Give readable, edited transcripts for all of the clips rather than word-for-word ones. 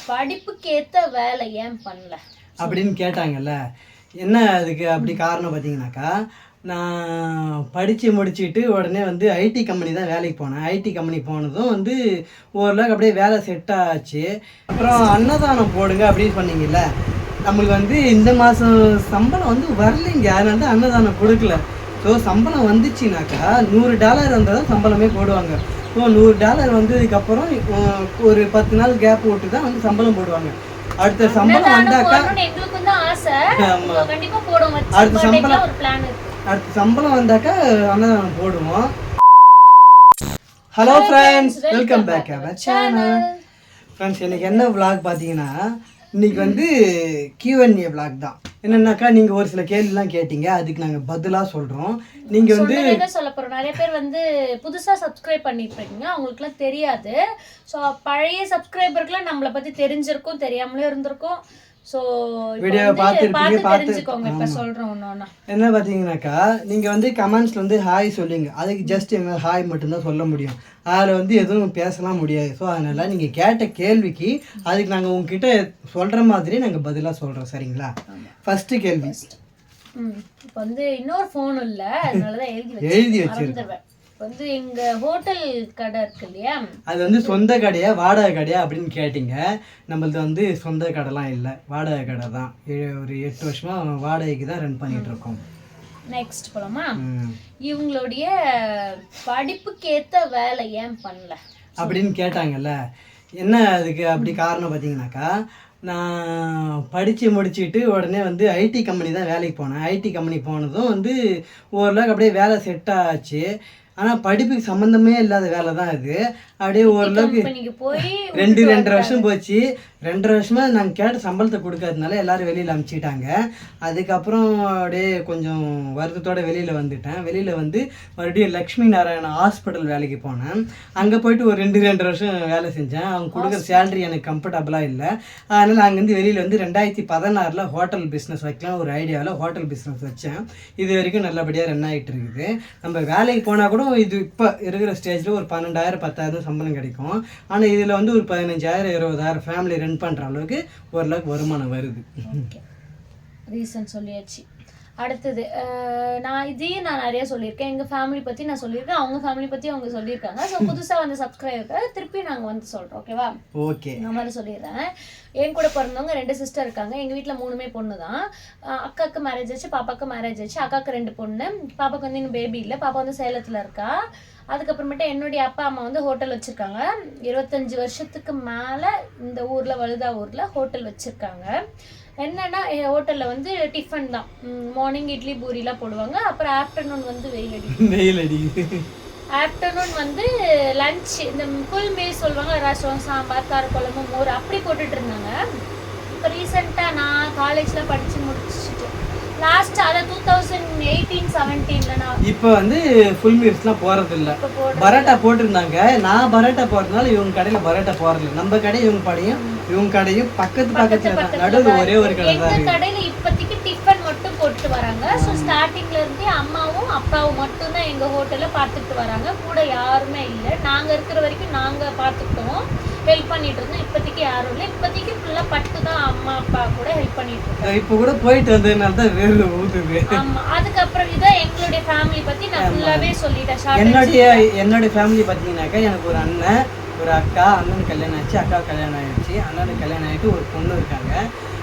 படிப்புக்கு ஏத்த வேலை ஏன் பண்ணல அப்படின்னு கேட்டாங்கல்ல. என்ன அதுக்கு அப்படி காரணம் பார்த்தீங்கன்னாக்கா, நான் படித்து முடிச்சுட்டு உடனே வந்து ஐடி கம்பெனி தான் வேலைக்கு போனேன். ஐடி கம்பெனி போனதும் வந்து ஓரளவுக்கு அப்படியே வேலை செட் ஆச்சு. அப்புறம் அன்னதானம் போடுங்க அப்படின்னு சொன்னீங்கல்ல, நம்மளுக்கு வந்து இந்த மாதம் சம்பளம் வந்து வரலைங்க, அதனால தான் அன்னதானம் கொடுக்கல. ஸோ சம்பளம் வந்துச்சுனாக்கா $100 வந்தால் தான் சம்பளமே போடுவாங்க. ஸோ $100 வந்ததுக்கப்புறம் ஒரு 10 நாள் கேப் விட்டு தான் வந்து சம்பளம் போடுவாங்க. அடுத்த சம்பளம் வந்தாக்கா எங்களுக்கு தான் ஆசை, கண்டிப்பா போடுவோம். அடுத்த சம்பளம் வந்தாக்கா அன்னதானம் போடுவோம். Hello friends, welcome back our channel. Friends, எனக்கு என்ன விளாக் பார்த்தீங்கன்னா, இன்னைக்கு வந்து Q&A விளாக் தான். என்னன்னாக்கா, நீங்கள் ஒரு சில கேள்விலாம் கேட்டீங்க, அதுக்கு நாங்கள் பதிலாக சொல்கிறோம். நீங்கள் வந்து சொல்ல போகிறோம். நிறைய பேர் வந்து புதுசாக சப்ஸ்கிரைப் பண்ணியிருப்பீங்க, அவங்களுக்குலாம் தெரியாது. ஸோ பழைய சப்ஸ்கிரைபருக்குலாம் நம்மளை பற்றி தெரிஞ்சிருக்கும், தெரியாமலே இருந்திருக்கும். ஸோ வீடியோ பார்த்துருப்பீங்க, தெரிஞ்சுக்கோங்க. இப்போ சொல்கிறோம் ஒன்று என்ன பார்த்தீங்கன்னாக்கா, நீங்கள் வந்து கமெண்ட்ஸில் வந்து ஹாய் சொல்லுங்க. அதுக்கு ஜஸ்ட் எங்கள் ஹாய் மட்டும்தான் சொல்ல முடியும், அதில் வந்து எதுவும் பேசலாம் முடியாது. ஸோ அதனால் நீங்கள் கேட்ட கேள்விக்கு அதுக்கு நாங்கள் உங்ககிட்ட சொல்கிற மாதிரி நாங்கள் பதிலாக சொல்கிறோம். சரிங்களா? ஃபஸ்ட்டு கேள்வி. இப்போ வந்து இன்னொரு ஃபோன் இல்லை, அதனால தான் எழுதி வச்சிருக்கேன். வந்து எங்க ஹோட்டல் கடை இருக்கு இல்லையா, அது வந்து சொந்த கடையா வாடகை கடையா அப்படின்னு கேட்டீங்க. நம்மளது வந்து சொந்த கடைலாம் இல்லை, வாடகை கடை தான். ஒரு 8 வருஷமா வாடகைக்கு தான் ரன் பண்ணிட்டு இருக்கோம். நெக்ஸ்ட் போலாமா? இவங்களுடைய படிப்புக்கு ஏத்த வேலை ஏன் பண்ணல அப்படின்னு கேட்டாங்கல்ல. என்ன அதுக்கு அப்படி காரணம் பார்த்தீங்கன்னாக்கா, நான் படித்து முடிச்சுட்டு உடனே வந்து ஐடி கம்பெனி தான் வேலைக்கு போனேன். ஐடி கம்பெனி போனதும் வந்து ஓரளவுக்கு அப்படியே வேலை செட் ஆச்சு. ஆனால் படிப்புக்கு சம்மந்தமே இல்லாத வேலை தான் இது. அப்படியே ஓரளவுக்கு 2.5 வருஷம் போச்சு. 2.5 வருஷமாக நாங்கள் கேட்ட சம்பளத்தை கொடுக்கறதுனால எல்லோரும் வெளியில் அனுப்பிச்சிட்டாங்க. அதுக்கப்புறம் அப்படியே கொஞ்சம் வருத்தத்தோடு வெளியில் வந்துட்டேன். வெளியில் வந்து மறுபடியும் லக்ஷ்மி நாராயணா ஹாஸ்பிட்டல் வேலைக்கு போனேன். அங்கே போயிட்டு ஒரு 2.5 வருஷம் வேலை செஞ்சேன். அவங்க கொடுக்குற சேலரி எனக்கு கம்ஃபர்டபுளாக இல்லை. அதனால் நாங்கள் வந்து வெளியில் வந்து 2016 ஹோட்டல் பிஸ்னஸ் வைக்கலாம் ஒரு ஐடியாவில் ஹோட்டல் பிஸ்னஸ் வச்சேன். இது வரைக்கும் நல்லபடியாக ரன் ஆகிட்டு இருக்குது. நம்ம வேலைக்கு போனால் கூட இது இப்போ இருக்கிற ஸ்டேஜில் ஒரு 12,000 10,000 சம்பளம் கிடைக்கும். ஆனால் இதில் வந்து ஒரு 15,000 20,000 ஃபேமிலி ரன் பண்ணுற அளவுக்கு ஓரளவுக்கு வருமானம் வருது. ரீசன் சொல்லியாச்சு. அடுத்தது நான் நிறைய சொல்லியிருக்கேன். எங்கள் ஃபேமிலி பற்றி நான் சொல்லியிருக்கேன், அவங்க ஃபேமிலி பற்றி அவங்க சொல்லியிருக்காங்க. ஸோ புதுசாக வந்து சப்ஸ்கிரைபர் திருப்பி நாங்கள் வந்து சொல்கிறோம். ஓகேவா? ஓகே, இந்த மாதிரி சொல்லிடுறேன். என் கூட பிறந்தவங்க 2 சிஸ்டர் இருக்காங்க. எங்கள் வீட்டில் 3 பொண்ணு தான். அக்காவுக்கு மேரேஜ் ஆச்சு, பாப்பாவுக்கு மேரேஜ் ஆச்சு. அக்காவுக்கு 2 பொண்ணு, பாப்பாவுக்கு வந்து இன்னும் பேபி இல்லை. பாப்பா வந்து சேலத்தில் இருக்கா. அதுக்கப்புறமேட்டு என்னுடைய அப்பா அம்மா வந்து ஹோட்டல் வச்சுருக்காங்க. 25 வருஷத்துக்கு மேலே இந்த ஊரில் வழுதா ஊரில் ஹோட்டல் வச்சுருக்காங்க. என்னன்னா ஹோட்டலில் வந்து டிஃபன் தான். மார்னிங் இட்லி பூரிலாம் போடுவாங்க. அப்புறம் ஆஃப்டர்நூன் வந்து வெயில் அடிக்குது. ஆஃப்டர்நூன் வந்து லஞ்ச் இந்த ஃபுல் மீல் சொல்லுவாங்க, ரசம் சாம்பார் காரக்குழம்பு மோர் அப்படி போட்டுட்டு இருந்தாங்க. இப்போ ரீசெண்டாக நான் காலேஜில் படித்து முடிச்சுட்டு லாஸ்ட் அதான் 2018-17 நான் இப்போ வந்து ஃபுல் மீல்ஸ்லாம் போகிறது இல்லை. பரோட்டா போட்டிருந்தாங்க. நான் பரோட்டா போடுறதுனால இவங்க கடையில் பரோட்டா போடுறது. நம்ம கடை இவங்க கடையும் பக்கத்துல நடுவில் ஒரே ஒரு கடை தான். எங்கள் கடையில் இப்போதைக்கு டிஃபன் மட்டும் போட்டுட்டு வராங்க. ஸோ ஸ்டார்டிங்ல இருந்தே அம்மாவும் அப்பாவும் மட்டும்தான் எங்கள் ஹோட்டலில் பார்த்துட்டு வராங்க. கூட யாருமே இல்லை. நாங்கள் இருக்கிற வரைக்கும் நாங்கள் பார்த்துக்கிட்டோம், ஹெல்ப் பண்ணிட்டு இருந்தோம். இப்போதைக்கு யாரும் இல்லை. இப்போதைக்கு ஃபுல்லாக பட்டு தான் அம்மா அப்பா கூட ஹெல்ப் பண்ணிட்டு இருக்கோம். இப்போ கூட போயிட்டு வந்ததுனால தான் வேறு ஊற்றுது. ஆமாம். அதுக்கப்புறம் இதான் எங்களுடைய ஃபேமிலி பற்றி நான் ஃபுல்லாகவே சொல்லிட்டேன். என்னுடைய ஃபேமிலி பார்த்தீங்கன்னாக்கா, எனக்கு ஒரு அண்ணன் ஒரு அக்கா. அண்ணனுக்கு கல்யாணம் ஆச்சு, அக்கா கல்யாணம் ஆகிடுச்சு. அண்ணனுக்கு கல்யாணம் ஆகிட்டு ஒரு பொண்ணு இருக்காங்க.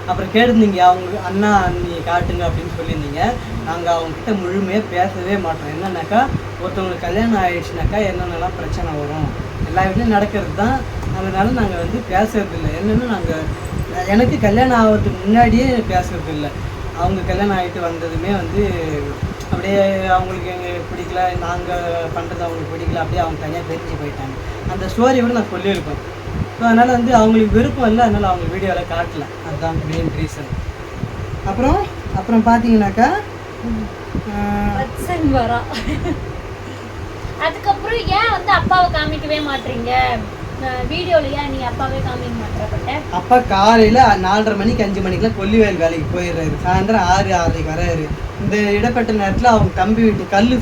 அப்புறம் கேட்டிருந்தீங்க அவங்க அண்ணா அண்ணி காட்டுங்க அப்படின்னு சொல்லியிருந்தீங்க. நாங்கள் அவங்கக்கிட்ட முழுமையாக பேசவே மாட்டோம். என்னன்னாக்கா, ஒருத்தவங்களுக்கு கல்யாணம் ஆகிடுச்சுனாக்கா என்னென்னலாம் பிரச்சனை வரும் எல்லா வீட்லையும் நடக்கிறது தான். அதனால நாங்கள் வந்து பேசுறது இல்லை. என்னென்னா எனக்கு கல்யாணம் ஆகிறதுக்கு முன்னாடியே பேசுறது இல்லை. அவங்க கல்யாணம் ஆகிட்டு வந்ததுமே வந்து அப்படியே அவங்களுக்கு எங்களுக்கு பிடிக்கல, நாங்கள் பண்ணுறது அவங்களுக்கு பிடிக்கல, அப்படியே அவங்க தனியாக பிரிஞ்சு போயிட்டாங்க. அந்த ஸ்டோரி கூட நான் சொல்லியிருக்கேன். ஸோ அதனால் வந்து அவங்களுக்கு விருப்பம் இல்லை, அதனால் அவங்க வீடியோவில் காட்டல. அதுதான் மெயின் ரீசன். அப்புறம் பார்த்தீங்கன்னாக்கா அதுக்கப்புறம் ஏன் வந்து அப்பாவை காமிக்கவே மாட்டீங்க வீடியோவில்? ஏன் நீ அப்பாவே காமிக்க மாட்டேன்? அப்பா காலையில் 4:30 மணிக்கு 5 மணிக்கெலாம் கொல்லிவயல் வேலைக்கு போயிடுறாரு. சாயந்தரம் 6:30க்கு வராரு. இந்த இடப்பட்ட நேரத்தில் அவங்க தம்பி வீட்டு கல்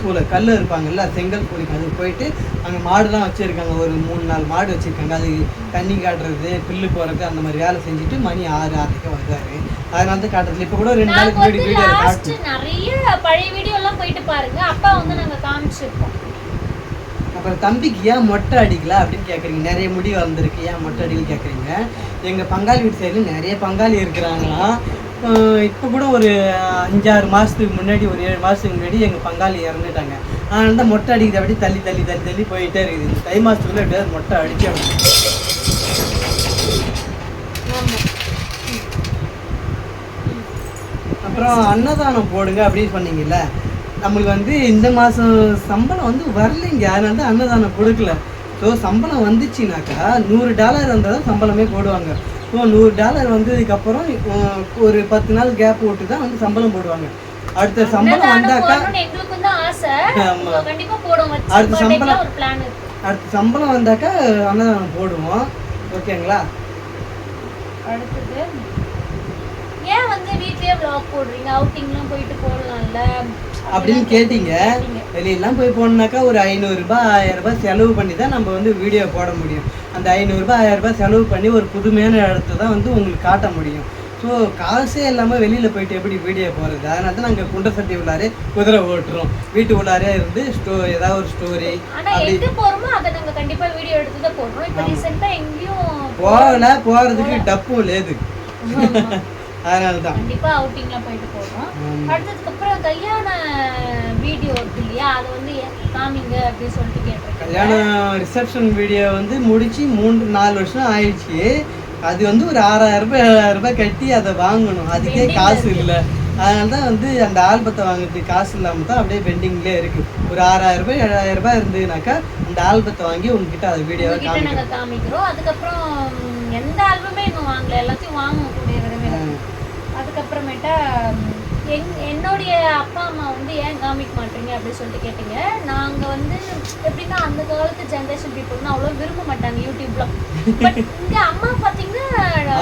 இருப்பாங்கல்ல, செங்கல் கூலிக்கு அது போயிட்டு அங்கே மாடுலாம் வச்சுருக்காங்க. ஒரு 3-4 மாடு வச்சுருக்காங்க. அது தண்ணி காட்டுறது, புல்லு போகிறது, அந்த மாதிரி வேலை செஞ்சுட்டு மணி 6:30க்கு வருவாரு. அதனால தான் காட்டுறது. இப்போ கூட 2 நாளைக்கு வீடியோ காட்டு. நிறைய பழைய வீடியோலாம் போயிட்டு பாருங்க, அப்பா வந்து நாங்கள் காமிச்சிருக்கோம். அப்புறம் தம்பிக்கு ஏன் மொட்டை அடிக்கல அப்படின்னு கேட்குறீங்க. நிறைய முடி வந்திருக்கு, ஏன் மொட்டை அடிக்கல கேட்குறீங்க. எங்கள் பங்காளி வீட்டு சைடில் நிறைய பங்காளி இருக்கிறாங்களாம். இப்போ கூட ஒரு 5-6 மாதத்துக்கு முன்னாடி, ஒரு 7 மாதத்துக்கு முன்னாடி எங்கள் பங்காளி இறந்துட்டாங்க. அதனால தான் மொட்டை அடிக்கிறது அப்படி தள்ளி போயிட்டே இருக்குது. இந்த தை மாதத்துக்குள்ளே எப்படியாவது மொட்டை அடிக்க முடியும். அப்புறம் அன்னதானம் போடுங்க அப்படின்னு சொன்னீங்கல்ல, நம்மளுக்கு வந்து இந்த மாதம் சம்பளம் வந்து வரலைங்க. அதனால தான் அன்னதானம் கொடுக்கல. ஸோ சம்பளம் வந்துச்சுனாக்கா $100 இருந்தால் தான் சம்பளமே போடுவாங்க. ஸோ $100 வந்ததுக்கப்புறம் ஒரு 10 நாள் கேப் விட்டு தான் வந்து சம்பளம் போடுவாங்க. அடுத்த சம்பளம் வந்தாக்கா அடுத்த சம்பளம் வந்தாக்கா அன்னதானம் போடுவோம். ஓகேங்களா? அடுத்தது ஏன் வந்து வீட்லயே vlog போடுறீங்க, அவுட்டிங்லாம் போயிட்டு போடலாம்ல அப்படின்னு கேட்டீங்க. வெளியெல்லாம் போய் போனோம்னாக்கா ஒரு $500-1000 செலவு பண்ணி தான் நம்ம வந்து வீடியோ போட முடியும். அந்த $500-1000 செலவு பண்ணி ஒரு புதுமையான இடத்த தான் வந்து உங்களுக்கு காட்ட முடியும். ஸோ காசே இல்லாமல் வெளியில் போயிட்டு எப்படி வீடியோ போகிறது? அதனால தான் நாங்கள் குண்டை சட்டி உள்ளாரே குதிரை ஓட்டுறோம். வீட்டு உள்ளாரே இருந்து ஏதாவது ஒரு ஸ்டோரி போகிறதுக்கு டப்பும் லேது. அதனால தான் கண்டிப்பா அவுட்டிங்ல போயிட்டு போறோம். அடுத்ததுக்கு அப்புறம் கல்யாண வீடியோ இருக்கு இல்லையா, அது வந்து காமிங்க அப்படி சொல்லிட்டு கேட்டேன். கல்யாண ரிசப்ஷன் வீடியோ வந்து முடிச்சு 3-4 வருஷம் ஆயிடுச்சு. அது வந்து ஒரு $6000-7000 கட்டி அதை வாங்கணும். அதுக்கே காசு இல்லை. அதனால தான் வந்து அந்த ஆல்பத்தை வாங்குறதுக்கு காசு இல்லாமல் தான் அப்படியே பெண்டிங்லேயே இருக்குது. ஒரு $6000-7000 இருந்ததுனாக்கா அந்த ஆல்பத்தை வாங்கி உங்ககிட்ட அதை வீடியோவை காமிக்கிறோம். அதுக்கப்புறம் எந்த ஆல்பமே இன்னும் வாங்கல, எல்லாத்தையும் வாங்கணும் கூடிய விரைவில். அதுக்கப்புறமேட்டா என்னுடைய அப்பா அம்மா வந்து ஏன் காமிக்க மாட்டீங்க அப்படின்னு சொல்லிட்டு கேட்டீங்க. நாங்கள் வந்து எப்படின்னா அந்த காலத்து ஜென்ரேஷன் பீப்புள்னா அவ்வளோ விரும்ப மாட்டாங்க யூடியூப்ல. பட் இங்கே அம்மா பார்த்தீங்கன்னா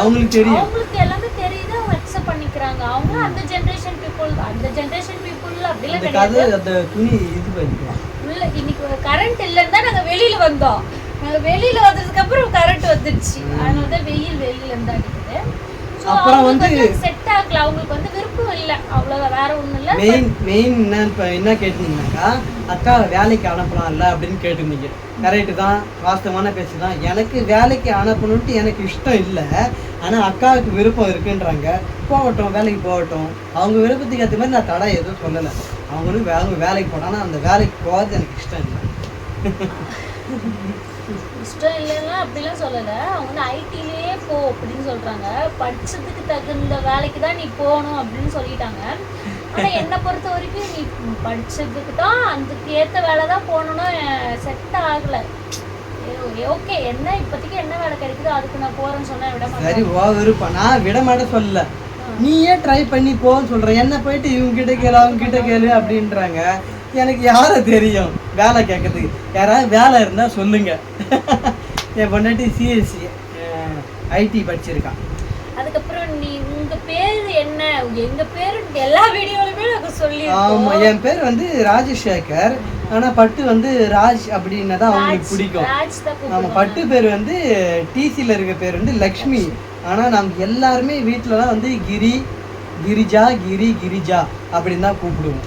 அவங்களுக்கு எல்லாமே தெரியுது, அவங்க அக்செப்ட் பண்ணிக்கிறாங்க. அவங்க அந்த ஜென்ரேஷன் பீப்புள் அப்படிலாம் கிடையாது. இன்னைக்கு கரண்ட் இல்லைன்னு தான் நாங்கள் வெளியில வந்தோம். நாங்கள் வெளியில வந்ததுக்கு அப்புறம் கரண்ட் வந்துடுச்சு. அதனால தான் வெளியில இருந்து அடிக்குது. அப்புறம் வந்து செட் ஆகல, அவங்களுக்கு வந்து விருப்பம் இல்லை, அவ்வளோதான், வேற ஒன்றும் இல்லை. மெயின் என்ன கேட்டீங்கன்னாக்கா, அக்கா வேலைக்கு அனுப்பலாம்ல அப்படின்னு கேட்டுருந்தீங்க. கரெக்டு தான், வாஸ்தவமான பேச்சு தான். எனக்கு வேலைக்கு அனுப்பணுன்ட்டு எனக்கு இஷ்டம் இல்லை. ஆனால் அக்காவுக்கு விருப்பம் இருக்குன்றாங்க. போகட்டும், வேலைக்கு போகட்டும். அவங்க விருப்பத்துக்கு ஏற்ற மாதிரி நான் தடை எதுவும் சொல்லலை. அவங்க வேலைக்கு போனாலும் அந்த வேலைக்கு போகிறது எனக்கு இஷ்டம் இல்லை. இஷ்டம் இல்லைன்னா அப்படிலாம் சொல்லலை. அவங்க வந்து ஐடிலேயே போ அப்படின்னு சொல்கிறாங்க. படித்ததுக்கு தகுந்த வேலைக்கு தான் நீ போகணும் அப்படின்னு சொல்லிட்டாங்க. ஆனால் என்னை பொறுத்த வரைக்கும் நீ படித்ததுக்கு தான் அதுக்கு ஏற்ற வேலை தான் போகணுன்னா செட் ஆகலை. ஓகே, என்ன இப்போதைக்கு என்ன வேலை கிடைக்குதோ அதுக்கு நான் போகிறேன்னு சொன்னேன். விட மாட்டேன். சரி, ஓ விருப்பம். நான் விட மாட்டேன் சொல்லலை. நீயே ட்ரை பண்ணி போன்னு சொல்கிறேன். என்ன போயிட்டு இவங்ககிட்ட கேளு அவங்ககிட்ட கேளு அப்படின்றாங்க. எனக்கு யாரை தெரியும் வேலை கேட்கறதுக்கு? யாராவது வேலை இருந்தால் சொல்லுங்க. என் பொண்டாட்டி சிஎஸ்சி ஐடி படிச்சிருக்கான். அதுக்கப்புறம் நீ உங்க பேர் என்ன? எங்க பேர் எல்லா வீடியோலயுமே நாங்கள் சொல்லி. ஆமாம், என் பேர் வந்து ராஜசேகர். ஆனால் பட்டு வந்து ராஜ் அப்படின்னா தான் அவங்களுக்கு பிடிக்கும். நம்ம பட்டு பேர் வந்து டிசியில் இருக்க பேர் வந்து லக்ஷ்மி. ஆனால் நம்ம எல்லாருமே வீட்டிலலாம் வந்து கிரிஜா அப்படின்னு தான் கூப்பிடுவோம்.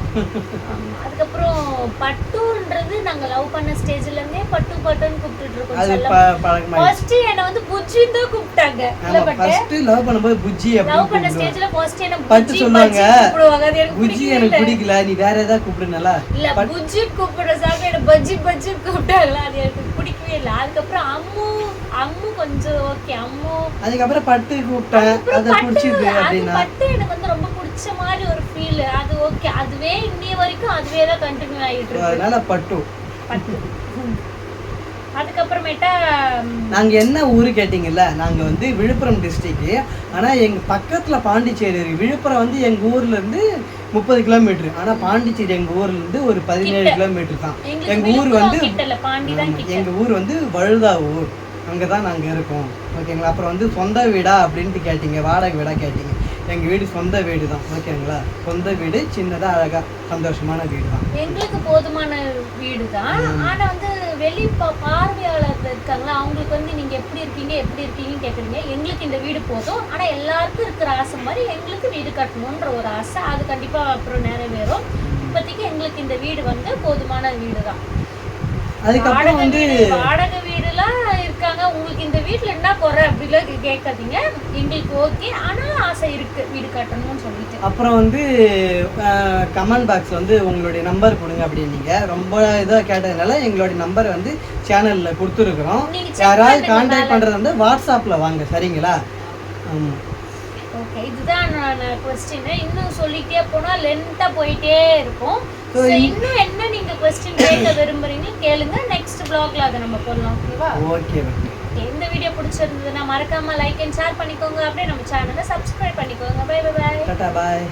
அதுக்கப்புறம் பட்டுன்றது நாங்க லவ் பண்ண ஸ்டேஜ்ல இருந்தே பட்டுன்னு கூப்பிட்டுட்டு இருக்கோம். அது பழக்கமா ஃபர்ஸ்ட் என்ன வந்து புஜ்ஜின்னு தான் கூப்பிட்டாங்க. இல்ல ஃபர்ஸ்ட் லவ் பண்ணும்போது புஜ்ஜி அப்படி லவ் பண்ண ஸ்டேஜ்ல ஃபர்ஸ்ட் என்ன பட்டு சொல்லுவாங்க. புஜ்ஜி எனக்கு பிடிக்கல, நீ வேற ஏதாவது கூப்பிடுனல. இல்ல புஜ்ஜி கூப்பிடுற சாக்கு என்ன பஜ்ஜி கூப்பிட்டாங்க. அது எனக்கு பிடிக்கவே இல்லை. அதுக்கப்புறம் அம்மு கொஞ்சம் ஓகே அம்மு. அதுக்கப்புறம் பட்டு கூப்பிட்டேன், அது பிடிச்சிது அப்படினா. பட்டு எனக்கு வந்து ரொம்ப பிடிச்ச மாதிரி ஒரு ஃபீல். அது ஓகே, அதுவே இன்னைய வரைக்கும் அதுவே தான் கண்டினியூ ஆகிட்டு இருக்கு. அதனால பட்டு. அதுக்கப்புறமேட்டா நாங்கள் என்ன ஊர் கேட்டிங்கல்ல, நாங்கள் வந்து விழுப்புரம் டிஸ்ட்ரிக்ட். ஆனால் எங்கள் பக்கத்தில் பாண்டிச்சேரி இருக்குது. விழுப்புரம் வந்து எங்கள் ஊர்லேருந்து 30 கிலோமீட்டர். ஆனால் பாண்டிச்சேரி எங்கள் ஊர்லேருந்து ஒரு 17 கிலோமீட்டர் தான். எங்கள் ஊர் வந்து வழுதாவூர். அங்கே தான் நாங்கள் இருக்கோம். ஓகேங்களா? அப்புறம் வந்து சொந்த வீடா அப்படின்ட்டு கேட்டிங்க, வாடகை வீடா கேட்டிங்க. எங்கள் வீடு சொந்த வீடு தான். ஓகேங்களா? சொந்த வீடு, சின்னதாக அழகாக சந்தோஷமான வீடு தான். எங்களுக்கு போதுமான வீடு தான். ஆனால் வந்து வெளி பார்வையாளர்கள் இருக்காங்களா, அவங்களுக்கு வந்து நீங்கள் எப்படி இருக்கீங்கன்னு கேட்குறீங்க. எங்களுக்கு இந்த வீடு போதும், ஆனால் எல்லாருக்கும் இருக்கிற ஆசை மாதிரி எங்களுக்கு வீடு கட்டணுன்ற ஒரு ஆசை, அது கண்டிப்பாக அப்புறம் நிறைவேறும். இப்போதைக்கு எங்களுக்கு இந்த வீடு வந்து போதுமான வீடு தான். அதுக்கப்புறம் வந்து வாடகை வீடுலாம் இருக்காங்க, உங்களுக்கு இந்த வீட்டில் என்ன குறை அப்படிலாம் கேட்காதீங்க. எங்களுக்கு ஓகே, ஆனால் ஆசை இருக்கு வீடு கட்டணும்னு சொல்லிட்டு. அப்புறம் வந்து கமெண்ட் பாக்ஸ் வந்து உங்களுடைய நம்பர் கொடுங்க அப்படின்னீங்க. ரொம்ப இதாக கேட்டதுனால எங்களுடைய நம்பர் வந்து சேனலில் கொடுத்துருக்குறோம். யாராவது கான்டாக்ட் பண்ணுறது வந்து வாட்ஸ்அப்பில் வாங்க, சரிங்களா? ஆமாம். ஓகே, இதுதான் நான் கொஸ்டின். இன்னும் சொல்லிட்டே போனால் லென்த்தாக போயிட்டே இருக்கும். இன்னும் என்ன நீங்க கொஸ்டின் கேட்க விரும்புறீங்க கேளுங்க, நெக்ஸ்ட் vlogல அதை நம்ம போடலாம். ஓகேவா? ஓகே. இந்த வீடியோ பிடிச்சிருந்ததுன்னா மறக்காம லைக் அண்ட் ஷேர் பண்ணிக்கோங்க. அப்படியே நம்ம சேனலை சப்ஸ்கிரைப் பண்ணிக்கோங்க. Bye bye. டாடா பாய்.